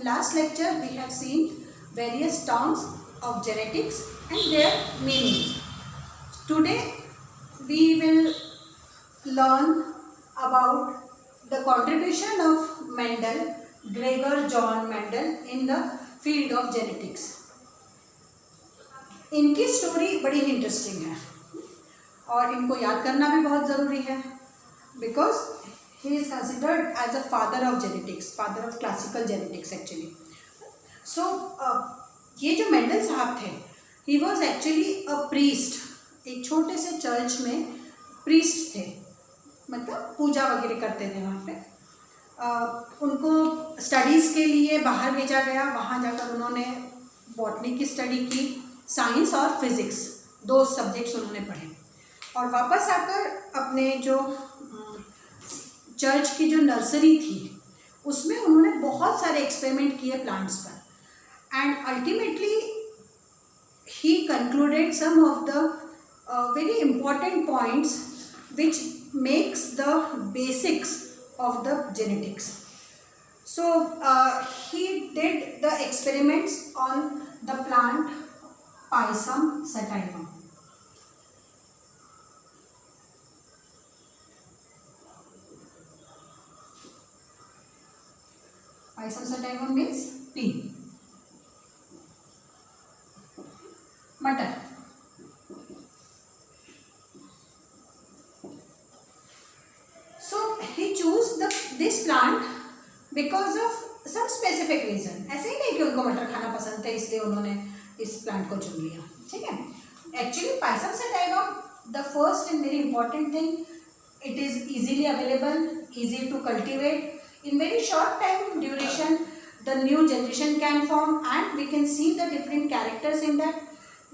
In last lecture we have seen various terms of genetics and their meanings. Today we will learn about the contribution of Mendel, Gregor John Mendel, in the field of genetics. इनकी story बड़ी interesting है और इनको याद करना भी बहुत ज़रूरी है because he is considered as a father of genetics, father of classical genetics actually. So ये जो मेंडल साहब थे, he was actually a priest. एक छोटे से चर्च में प्रीस्ट थे, मतलब पूजा वगैरह करते थे वहाँ पे. उनको स्टडीज़ के लिए बाहर भेजा गया. वहाँ जाकर उन्होंने बॉटनी की स्टडी की, साइंस और फिज़िक्स, दो सब्जेक्ट्स उन्होंने पढ़े. और वापस आकर अपने जो चर्च की जो नर्सरी थी उसमें उन्होंने बहुत सारे एक्सपेरिमेंट किए प्लांट्स पर. And ultimately he concluded some of the very important points which makes the basics of the genetics. So he did the experiments on the plant Pisum sativum. Pisum sativum means pea, मटर. This plant because of some specific reason. ऐसे ही नहीं कि उनको मटर खाना पसंद था इसलिए उन्होंने इस प्लांट को चुन लिया. ठीक है. Actually Pisum sativum, the first and very important thing, it is easily available, easy to cultivate. In very short time duration the new generation can form and we can see the different characters in that.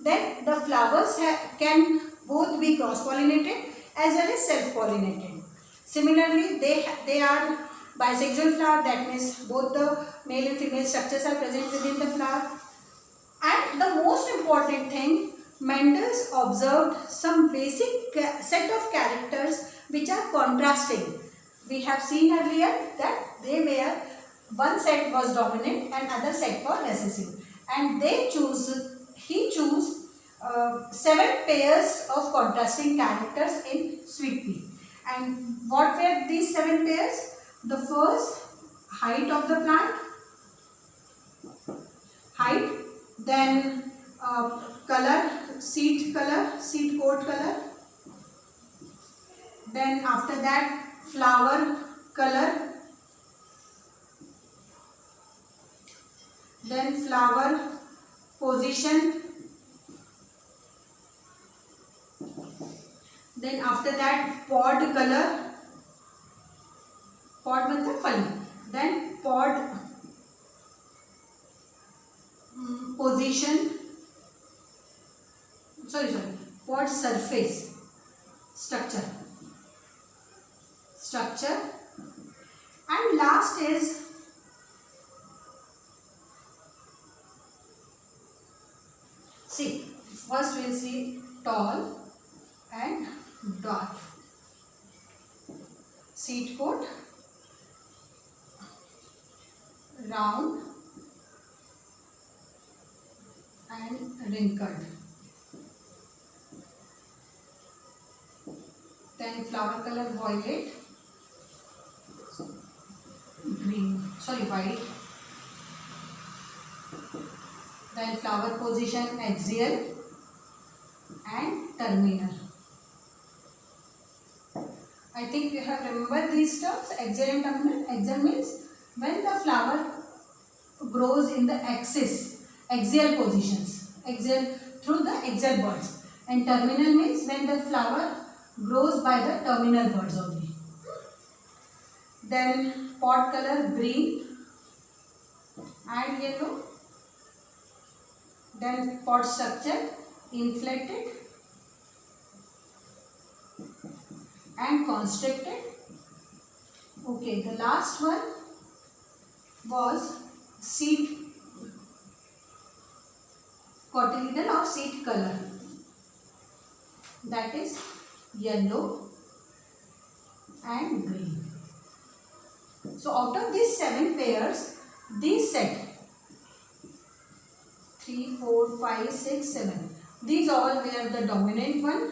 Then the flowers can both be cross pollinated as well as self pollinated. Similarly, they are bisexual flower, that means both the male and female structures are present within the flower. And the most important thing, Mendel observed some basic set of characters which are contrasting. We have seen earlier that they were, one set was dominant and other set was recessive, and he chose 7 pairs of contrasting characters in sweet pea. And what were these 7 pairs? The first, height of the plant, height, then color, seed coat color, then after that flower color, then flower position, then after that pod color, pod मतलब फली, then pod position, pod surface, structure, and last is first we will see tall and dwarf, seed coat, round and wrinkled, then flower color violet, white, then flower position axial and terminal. I think you have remembered these terms, axial and terminal. Axial means when the flower grows in the axial positions, through the axial buds, and terminal means when the flower grows by the terminal buds only. Then pod color green and yellow, then pod structure inflated and constricted. Okay, the last one was seed cotyledon or seed color, that is yellow and green. So out of these 7 pairs, These set 3, 4, 5, 6, 7. These all were the dominant one,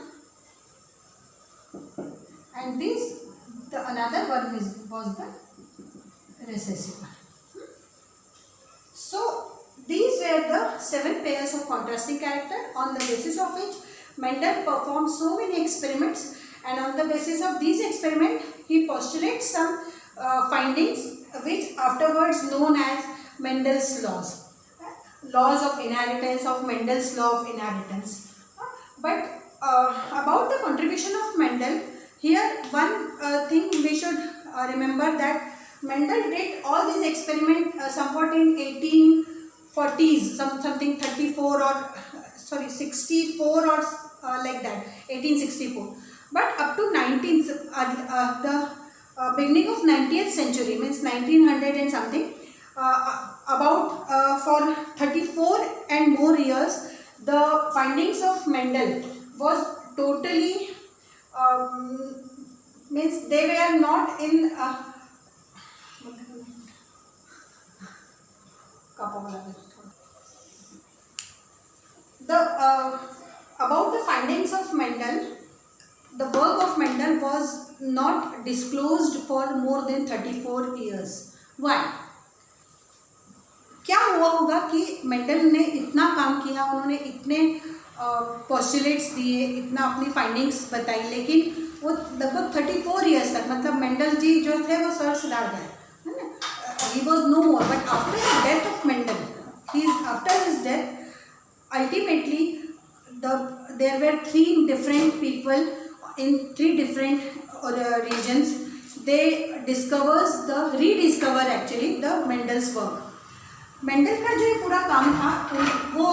and the another one was the recessive one. So these were the 7 pairs of contrasting character, on the basis of which Mendel performed so many experiments, and on the basis of these experiments he postulates some findings which afterwards known as Mendel's laws of inheritance, of Mendel's law of inheritance. But about the contribution of Mendel, here one thing we should remember, that Mendel did all these experiments somewhat in 1840s, something 34 or 64 or like that, 1864. But up to the beginning of 19th century, means 1900 and something, about for 34 and more years, the findings of Mendel was totally means they were not in about the findings of Mendel, the work of Mendel was not disclosed for more than 34 years. Why? क्या हुआ होगा कि Mendel ने इतना काम किया, उन्होंने इतने पोस्टुलेट्स दिए, इतना अपनी फाइंडिंग्स बताई, लेकिन वो लगभग 34 ईयर्स तक, मतलब मेंडल जी जो थे वो सर सिधार गए, है ना, he was no more. But after the death of Mendel, after his death, ultimately there were 3 different people in 3 different regions. They rediscover actually the Mendel's work. Mendel का जो ये पूरा काम था वो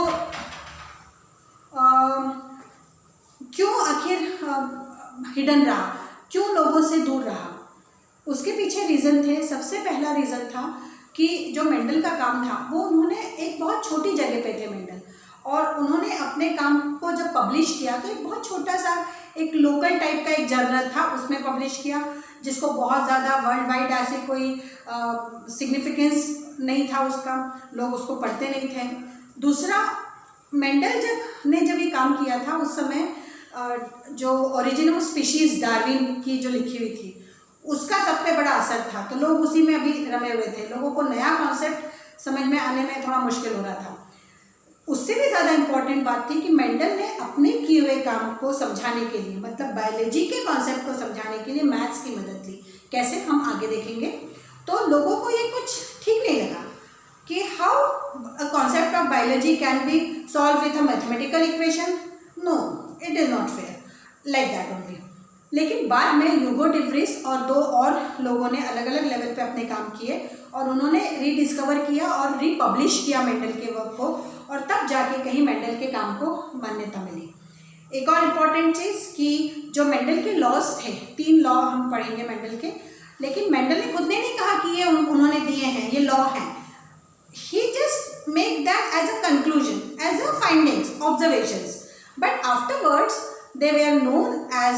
क्यों आखिर हिडन रहा, क्यों लोगों से दूर रहा, उसके पीछे रीज़न थे. सबसे पहला रीज़न था कि जो मेंडल का काम था वो उन्होंने एक बहुत छोटी जगह पे थे मेंडल, और उन्होंने अपने काम को जब पब्लिश किया तो एक बहुत छोटा सा एक लोकल टाइप का एक जर्नल था, उसमें पब्लिश किया, जिसको बहुत ज़्यादा वर्ल्ड वाइड ऐसे कोई सिग्निफिकेंस नहीं था उसका, लोग उसको पढ़ते नहीं थे. दूसरा, मेंडल जब ये काम किया था उस समय जो ओरिजिन ऑफ स्पीशीज़ डार्विन की जो लिखी हुई थी उसका सब पे बड़ा असर था, तो लोग उसी में अभी रमे हुए थे, लोगों को नया कॉन्सेप्ट समझ में आने में थोड़ा मुश्किल हो रहा था. उससे भी ज़्यादा इम्पॉर्टेंट बात थी कि मेंडल ने अपने किए हुए काम को समझाने के लिए, मतलब बायोलॉजी के कॉन्सेप्ट को समझाने के लिए मैथ्स की मदद ली. कैसे, हम आगे देखेंगे. तो लोगों को ये कुछ ठीक नहीं लगा कि how a concept of biology can be solve with a mathematical equation. No, it is not fair like that only. लेकिन बाद में ह्यूगो डी व्रिस और 2 और लोगों ने अलग अलग लेवल पे अपने काम किए और उन्होंने रीडिस्कवर किया और रीपब्लिश किया मेंडल के वर्क को, और तब जाके कहीं मेंडल के काम को मान्यता मिली. एक और इम्पॉर्टेंट चीज़ कि जो मेंडल के लॉज थे, 3 लॉ हम पढ़ेंगे मेंडल के, लेकिन मेंडल ने खुद ने नहीं कहा कि ये उन्होंने दिए हैं, ये लॉ हैं. He just make that as a conclusion, as a findings, observations, but afterwards they were known as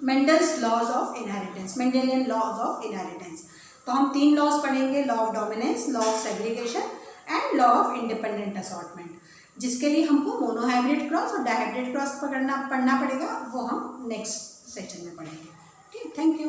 Mendel's laws of inheritance, Mendelian laws of inheritance. तो हम 3 लॉज पढ़ेंगे, law of dominance, law of segregation and law of independent assortment, जिसके लिए हमको monohybrid cross और dihybrid cross पढ़ना पड़ेगा, वो हम नेक्स्ट सेक्शन में पढ़ेंगे. ठीक, थैंक यू.